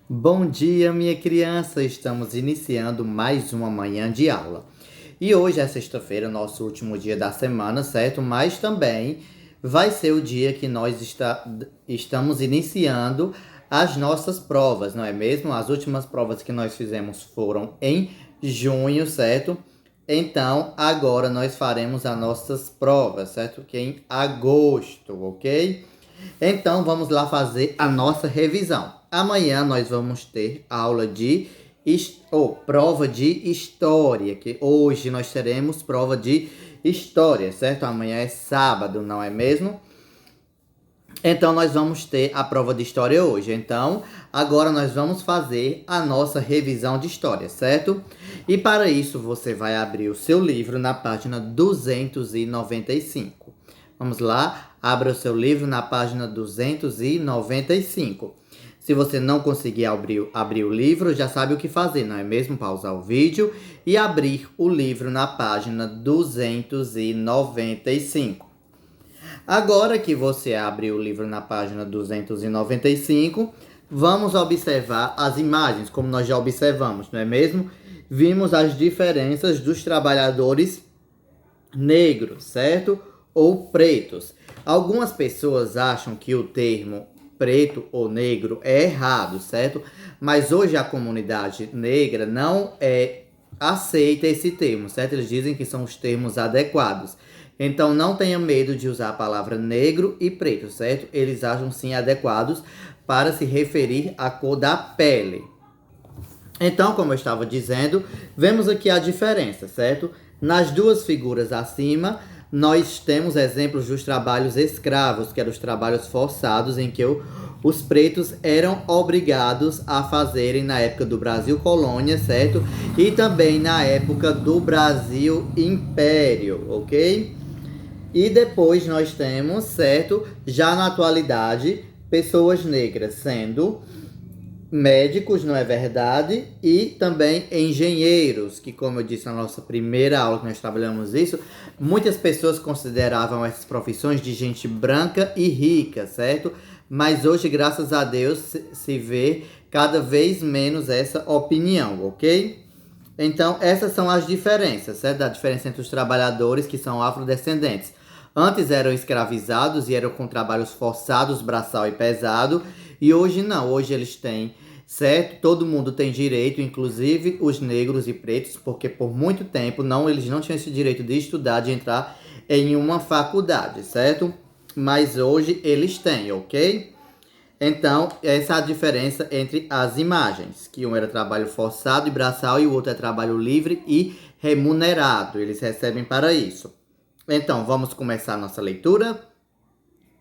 Bom dia, minha criança! Estamos iniciando mais uma manhã de aula. E hoje é sexta-feira, nosso último dia da semana, certo? Mas também vai ser o dia que nós estamos iniciando as nossas provas, não é mesmo? As últimas provas que nós fizemos foram em junho, certo? Então, agora nós faremos as nossas provas, certo? Que é em agosto, ok? Então, vamos lá fazer a nossa revisão. Amanhã nós vamos ter aula de prova de história, que hoje nós teremos prova de história, certo? Amanhã é sábado, não é mesmo? Então nós vamos ter a prova de história hoje. Então, agora nós vamos fazer a nossa revisão de história, certo? E para isso você vai abrir o seu livro na página 295. Vamos lá, abra o seu livro na página 295. Se você não conseguir abrir o livro, já sabe o que fazer, não é mesmo? Pausar o vídeo e abrir o livro na página 295. Agora que você abre o livro na página 295, vamos observar as imagens, como nós já observamos, não é mesmo? Vimos as diferenças dos trabalhadores negros, certo? Ou pretos. Algumas pessoas acham que o termo preto ou negro é errado, certo? Mas hoje a comunidade negra não aceita esse termo, certo? Eles dizem que são os termos adequados. Então não tenha medo de usar a palavra negro e preto, certo? Eles acham sim adequados para se referir à cor da pele. Então, como eu estava dizendo, vemos aqui a diferença, certo? Nas duas figuras acima, nós temos exemplos dos trabalhos escravos, que eram os trabalhos forçados, em que os pretos eram obrigados a fazerem na época do Brasil colônia, certo? E também na época do Brasil Império, ok? E depois nós temos, certo, já na atualidade, pessoas negras sendo médicos, não é verdade? E também engenheiros, que como eu disse na nossa primeira aula que nós trabalhamos isso, muitas pessoas consideravam essas profissões de gente branca e rica, certo? Mas hoje, graças a Deus, se vê cada vez menos essa opinião, ok? Então, essas são as diferenças, certo? A diferença entre os trabalhadores que são afrodescendentes. Antes eram escravizados e eram com trabalhos forçados, braçal e pesado. E hoje não, hoje eles têm, certo? Todo mundo tem direito, inclusive os negros e pretos, porque por muito tempo eles não tinham esse direito de estudar, de entrar em uma faculdade, certo? Mas hoje eles têm, ok? Então, essa é a diferença entre as imagens, que um era trabalho forçado e braçal e o outro é trabalho livre e remunerado. Eles recebem para isso. Então, vamos começar a nossa leitura.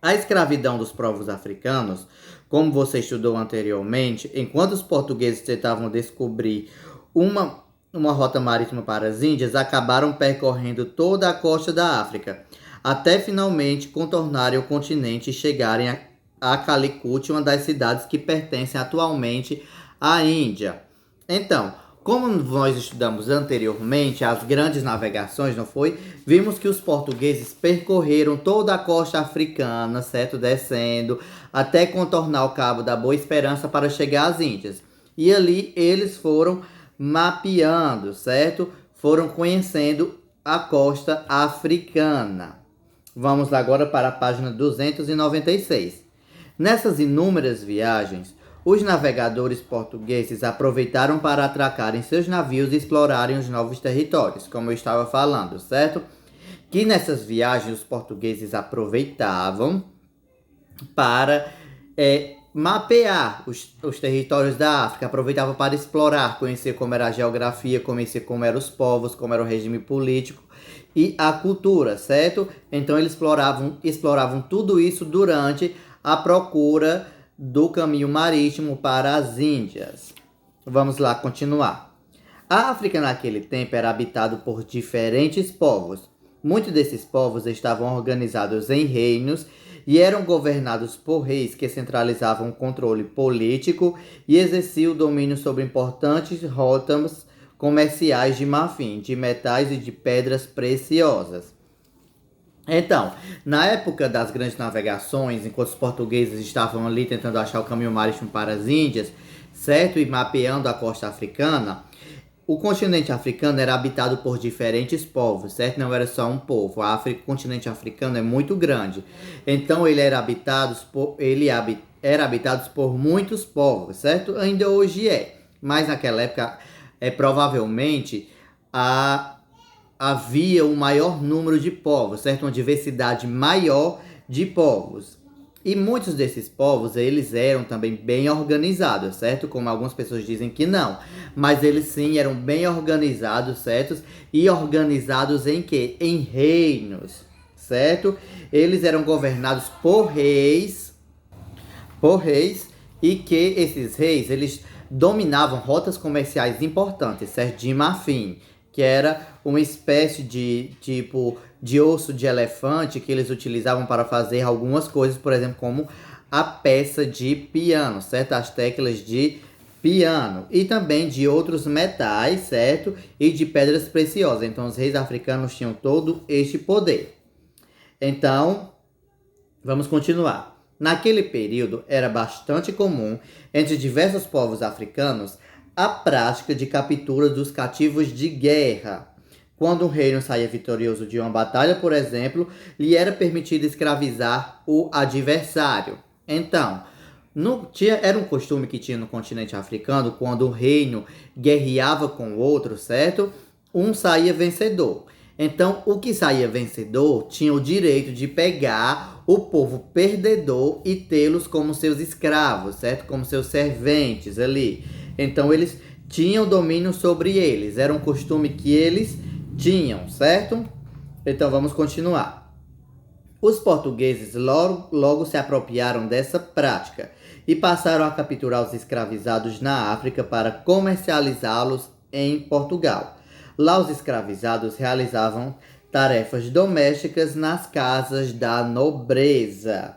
A escravidão dos povos africanos, como você estudou anteriormente, enquanto os portugueses tentavam descobrir uma rota marítima para as Índias, acabaram percorrendo toda a costa da África, até finalmente contornarem o continente e chegarem a Calicut, uma das cidades que pertencem atualmente à Índia. Então, como nós estudamos anteriormente, as grandes navegações, não foi? Vimos que os portugueses percorreram toda a costa africana, certo? Descendo, até contornar o Cabo da Boa Esperança para chegar às Índias. E ali eles foram mapeando, certo? Foram conhecendo a costa africana. Vamos agora para a página 296. Nessas inúmeras viagens, os navegadores portugueses aproveitaram para atracarem seus navios e explorarem os novos territórios, como eu estava falando, certo? Que nessas viagens os portugueses aproveitavam para mapear os territórios da África, aproveitavam para explorar, conhecer como era a geografia, conhecer como eram os povos, como era o regime político e a cultura, certo? Então eles exploravam tudo isso durante a procura do caminho marítimo para as Índias. Vamos lá continuar. A África naquele tempo era habitado por diferentes povos. Muitos desses povos estavam organizados em reinos e eram governados por reis que centralizavam o controle político e exerciam o domínio sobre importantes rotas comerciais de marfim, de metais e de pedras preciosas. Então, na época das grandes navegações, enquanto os portugueses estavam ali tentando achar o caminho marítimo para as Índias, certo? E mapeando a costa africana, o continente africano era habitado por diferentes povos, certo? Não era só um povo. O continente africano é muito grande. Então era habitado por muitos povos, certo? Ainda hoje é. Mas naquela época, provavelmente, havia um maior número de povos, certo? Uma diversidade maior de povos. E muitos desses povos, eles eram também bem organizados, certo? Como algumas pessoas dizem que não. Mas eles sim eram bem organizados, certo? E organizados em quê? Em reinos, certo? Eles eram governados por reis, e que esses reis, eles dominavam rotas comerciais importantes, certo? De marfim, que era uma espécie de osso de elefante que eles utilizavam para fazer algumas coisas, por exemplo, como a peça de piano, certo? As teclas de piano e também de outros metais, certo? E de pedras preciosas. Então, os reis africanos tinham todo este poder. Então, vamos continuar. Naquele período, era bastante comum, entre diversos povos africanos, a prática de captura dos cativos de guerra. Quando um reino saía vitorioso de uma batalha, por exemplo, lhe era permitido escravizar o adversário. Então, era um costume que tinha no continente africano, quando um reino guerreava com o outro, certo? Um saía vencedor. Então, o que saía vencedor tinha o direito de pegar o povo perdedor e tê-los como seus escravos, certo? Como seus serventes ali. Então, eles tinham domínio sobre eles. Era um costume que eles tinham, certo? Então, vamos continuar. Os portugueses logo se apropriaram dessa prática e passaram a capturar os escravizados na África para comercializá-los em Portugal. Lá os escravizados realizavam tarefas domésticas nas casas da nobreza.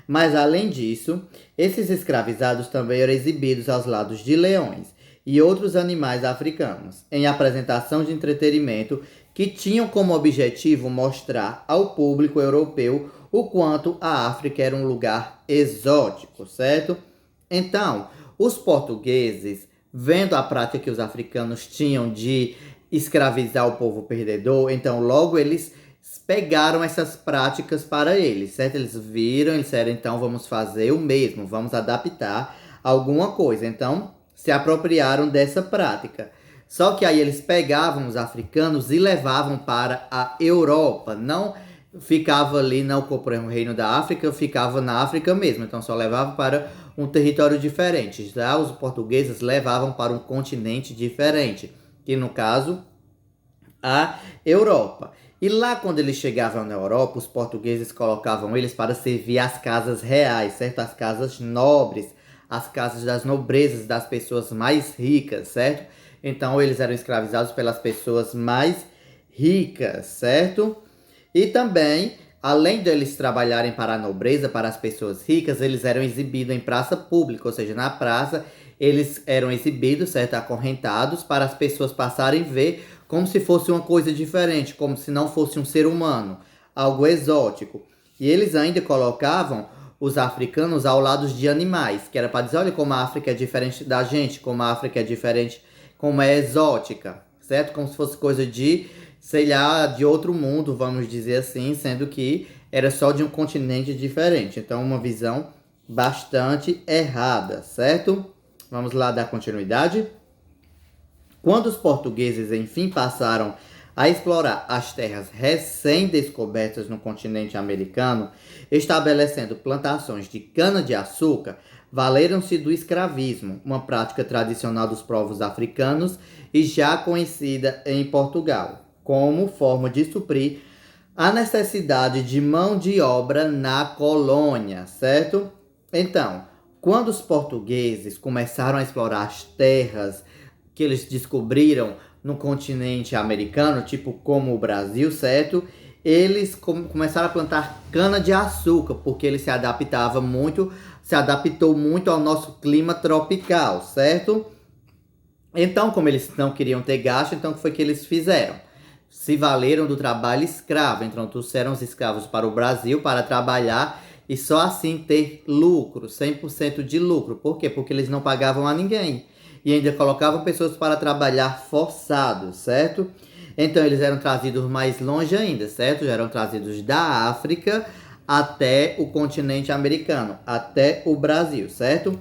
Mas além disso, esses escravizados também eram exibidos aos lados de leões e outros animais africanos, em apresentação de entretenimento que tinham como objetivo mostrar ao público europeu o quanto a África era um lugar exótico, certo? Então, os portugueses, vendo a prática que os africanos tinham de escravizar o povo perdedor, então logo eles pegaram essas práticas para eles, certo? Eles viram, eles disseram, então vamos fazer o mesmo, vamos adaptar alguma coisa. Então, se apropriaram dessa prática. Só que aí eles pegavam os africanos e levavam para a Europa. Não ficava ali, não ocupava o reino da África, ficava na África mesmo. Então só levava para um território diferente. Já os portugueses levavam para um continente diferente, que no caso, a Europa. E lá quando eles chegavam na Europa, os portugueses colocavam eles para servir as casas reais, certo? As casas nobres, as casas das nobrezas, das pessoas mais ricas, certo? Então eles eram escravizados pelas pessoas mais ricas, certo? E também, além deles trabalharem para a nobreza, para as pessoas ricas, eles eram exibidos em praça pública, ou seja, na praça eles eram exibidos, certo? Acorrentados, para as pessoas passarem a ver como se fosse uma coisa diferente, como se não fosse um ser humano, algo exótico. E eles ainda colocavam os africanos ao lado de animais, que era para dizer, olha como a África é diferente da gente, como a África é diferente, como é exótica, certo? Como se fosse coisa de, sei lá, de outro mundo, vamos dizer assim, sendo que era só de um continente diferente. Então, uma visão bastante errada, certo? Vamos lá dar continuidade. Quando os portugueses, enfim, passaram a explorar as terras recém-descobertas no continente americano, estabelecendo plantações de cana-de-açúcar, valeram-se do escravismo, uma prática tradicional dos povos africanos e já conhecida em Portugal, como forma de suprir a necessidade de mão de obra na colônia, certo? Então, quando os portugueses começaram a explorar as terras que eles descobriram no continente americano, tipo como o Brasil, certo? Eles começaram a plantar cana-de-açúcar, porque ele se adaptou muito ao nosso clima tropical, certo? Então, como eles não queriam ter gasto, então o que foi que eles fizeram? Se valeram do trabalho escravo, então trouxeram os escravos para o Brasil para trabalhar e só assim ter lucro, 100% de lucro. Por quê? Porque eles não pagavam a ninguém e ainda colocavam pessoas para trabalhar forçados, certo? Então eles eram trazidos mais longe ainda, certo? Já eram trazidos da África até o continente americano, até o Brasil, certo?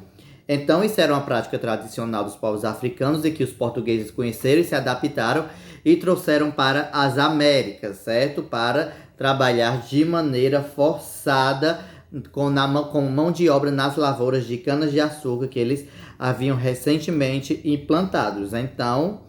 Então isso era uma prática tradicional dos povos africanos e que os portugueses conheceram e se adaptaram e trouxeram para as Américas, certo? Para trabalhar de maneira forçada com mão de obra nas lavouras de canas-de-açúcar que eles haviam recentemente implantados. Então,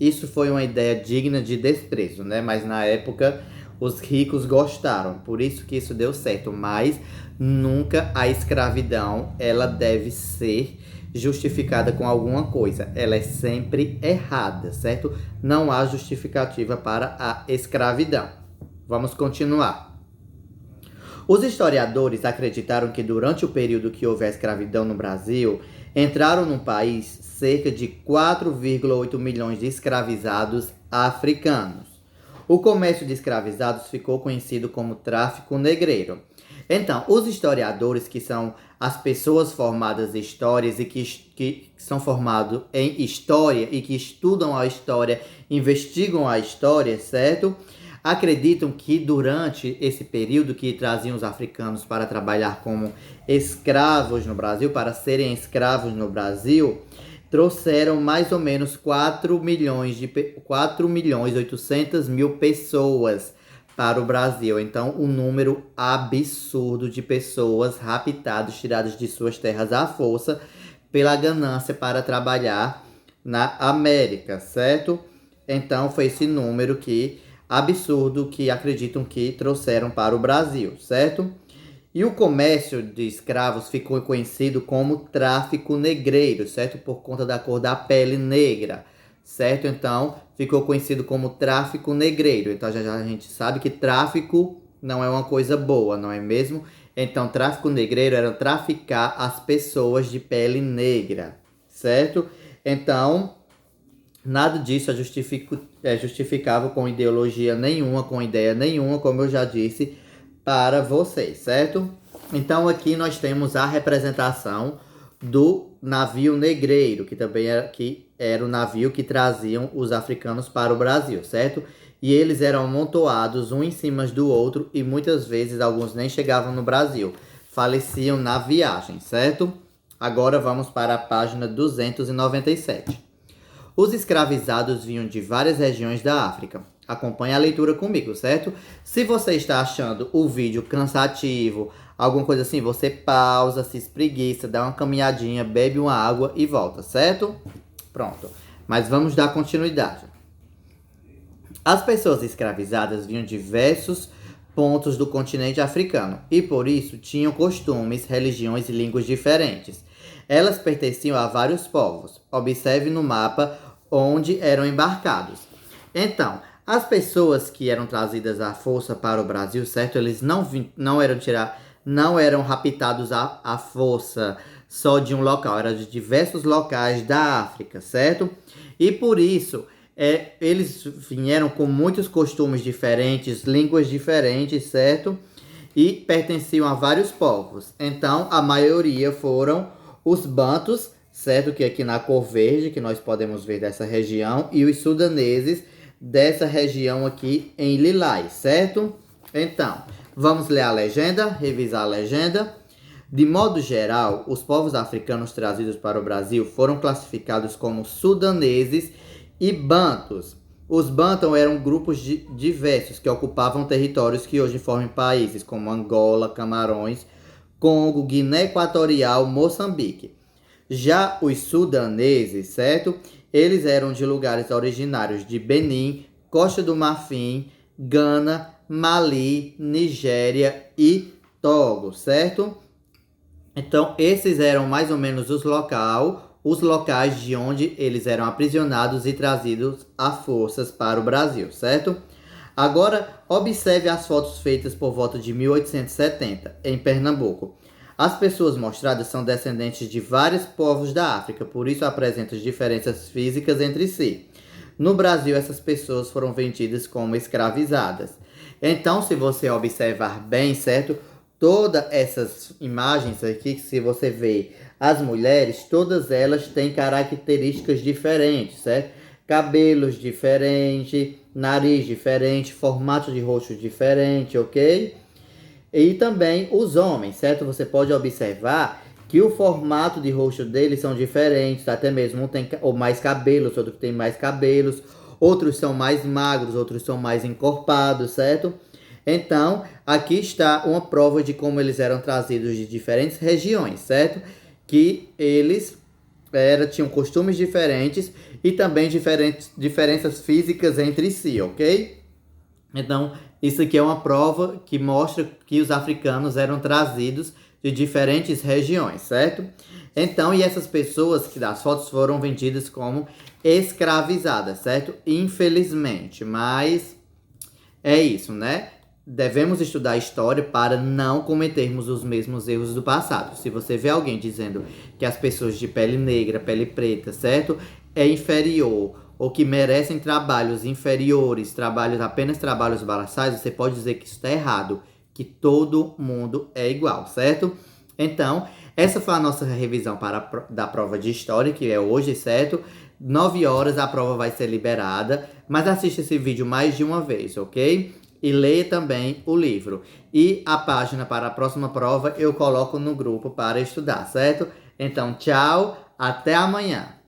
isso foi uma ideia digna de desprezo, né? Mas na época os ricos gostaram, por isso que isso deu certo. Mas nunca a escravidão ela deve ser justificada com alguma coisa. Ela é sempre errada, certo? Não há justificativa para a escravidão. Vamos continuar. Os historiadores acreditaram que durante o período que houve a escravidão no Brasil, entraram no país cerca de 4,8 milhões de escravizados africanos. O comércio de escravizados ficou conhecido como tráfico negreiro. Então, os historiadores, que são as pessoas formadas em histórias e que são formados em história e que estudam a história, investigam a história, certo? Acreditam que durante esse período que traziam os africanos para trabalhar como escravos no Brasil, para serem escravos no Brasil, trouxeram mais ou menos 4 milhões 800 mil pessoas para o Brasil. Então, um número absurdo de pessoas raptadas, tiradas de suas terras à força, pela ganância para trabalhar na América, certo? Então, foi esse número absurdo que acreditam que trouxeram para o Brasil, certo? E o comércio de escravos ficou conhecido como tráfico negreiro, certo? Por conta da cor da pele negra, certo? Então, ficou conhecido como tráfico negreiro. Então, já a gente sabe que tráfico não é uma coisa boa, não é mesmo? Então, tráfico negreiro era traficar as pessoas de pele negra, certo? Então, nada disso é justificável com ideologia nenhuma, com ideia nenhuma, como eu já disse para vocês, certo? Então aqui nós temos a representação do navio negreiro, que também era o navio que traziam os africanos para o Brasil, certo? E eles eram amontoados um em cima do outro e muitas vezes alguns nem chegavam no Brasil, faleciam na viagem, certo? Agora vamos para a página 297. Os escravizados vinham de várias regiões da África. Acompanhe a leitura comigo, certo? Se você está achando o vídeo cansativo, alguma coisa assim, você pausa, se espreguiça, dá uma caminhadinha, bebe uma água e volta, certo? Pronto. Mas vamos dar continuidade. As pessoas escravizadas vinham de diversos pontos do continente africano e por isso tinham costumes, religiões e línguas diferentes. Elas pertenciam a vários povos. Observe no mapa onde eram embarcados. Então, as pessoas que eram trazidas à força para o Brasil, certo? Eles não eram raptados à força só de um local, eram de diversos locais da África, certo? E por isso, eles vieram com muitos costumes diferentes, línguas diferentes, certo? E pertenciam a vários povos. Então, a maioria foram os bantus, certo? Que aqui na cor verde, que nós podemos ver dessa região, e os sudaneses, dessa região aqui em lilás, certo? Então, vamos ler a legenda, revisar a legenda. De modo geral, os povos africanos trazidos para o Brasil foram classificados como sudaneses e bantus. Os bantus eram grupos diversos que ocupavam territórios que hoje formam países como Angola, Camarões, Congo, Guiné Equatorial, Moçambique. Já os sudaneses, certo? Eles eram de lugares originários de Benin, Costa do Marfim, Gana, Mali, Nigéria e Togo, certo? Então, esses eram mais ou menos os locais de onde eles eram aprisionados e trazidos a forças para o Brasil, certo? Agora, observe as fotos feitas por volta de 1870, em Pernambuco. As pessoas mostradas são descendentes de vários povos da África, por isso apresentam diferenças físicas entre si. No Brasil, essas pessoas foram vendidas como escravizadas. Então, se você observar bem, certo? Todas essas imagens aqui, se você vê as mulheres, todas elas têm características diferentes, certo? Cabelos diferentes, nariz diferente, formato de rosto diferente, ok? E também os homens, certo? Você pode observar que o formato de rosto deles são diferentes, até mesmo um tem mais cabelos, outro tem mais cabelos, outros são mais magros, outros são mais encorpados, certo? Então, aqui está uma prova de como eles eram trazidos de diferentes regiões, certo? Que eles tinham costumes diferentes e também diferenças físicas entre si, ok? Então, isso aqui é uma prova que mostra que os africanos eram trazidos de diferentes regiões, certo? Então, e essas pessoas que das fotos foram vendidas como escravizadas, certo? Infelizmente, mas é isso, né? Devemos estudar história para não cometermos os mesmos erros do passado. Se você vê alguém dizendo que as pessoas de pele negra, pele preta, certo? É inferior ou que merecem trabalhos inferiores, apenas trabalhos braçais, você pode dizer que isso está errado, que todo mundo é igual, certo? Então, essa foi a nossa revisão da prova de história, que é hoje, certo? 9 horas a prova vai ser liberada, mas assista esse vídeo mais de uma vez, ok? E leia também o livro. E a página para a próxima prova eu coloco no grupo para estudar, certo? Então, tchau, até amanhã!